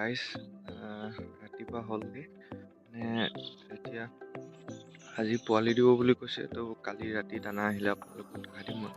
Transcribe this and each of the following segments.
guys ৰাতিপুৱা হ'লগে মানে এতিয়া আজি পোৱালি দিব বুলি কৈছে তো কালি ৰাতি দানা আহিলে আপোনালোকক দেখাই দিম মই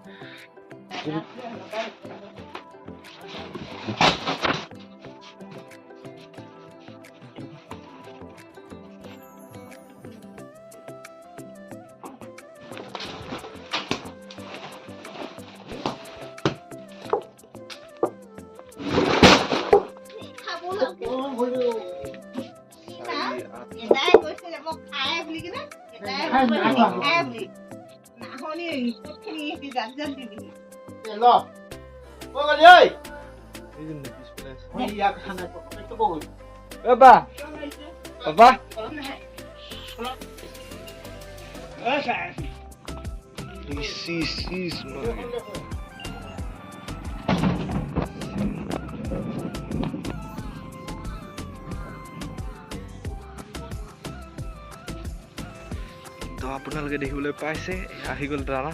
তো আপোনালোকে দেখিবলৈ পাইছে আহি গ'ল দানা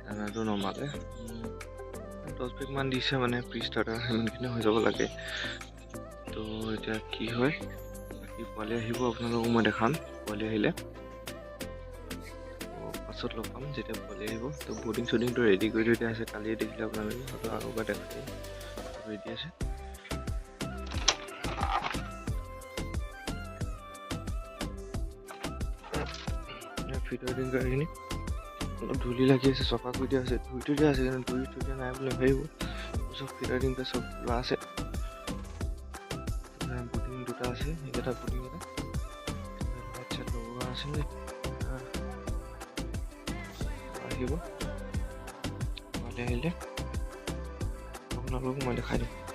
দানাটো নমালে 10 বেগ মান দিছে মানে প্ৰি ষ্টাৰ্টাৰ সিমানখিনি হৈ যাব লাগে তো এতিয়া কি হয় বাকী পোৱালি আহিব আপোনালোকক মই দেখাম পোৱালি আহিলে পাছত লগ পাম যেতিয়া পোৱালি আহিব তো বৰ্ডিং চৰ্ডিংটো ৰেডি কৰি দিয়া আছে কালিয়ে দেখিলে আপোনালোকে হয়তো আৰু এবাৰ দেখাই ৰেডি আছে ফিটাৰিং গাড়ীখিনি ধূলি লাগি আছে চফা কৰি দিয়া আছে ধুই দিয়া আছে কিন্তু ধুই দিয়া নাই বুলি ভাবিব চব ফিটাৰিংটা চব লোৱা আছে বুটিং দুটা আছে সেইকেইটা বুটিং এটা আচ্ছা লগোৱা আছে আহিব আহিলে আপোনালোকক মই দেখাই দিম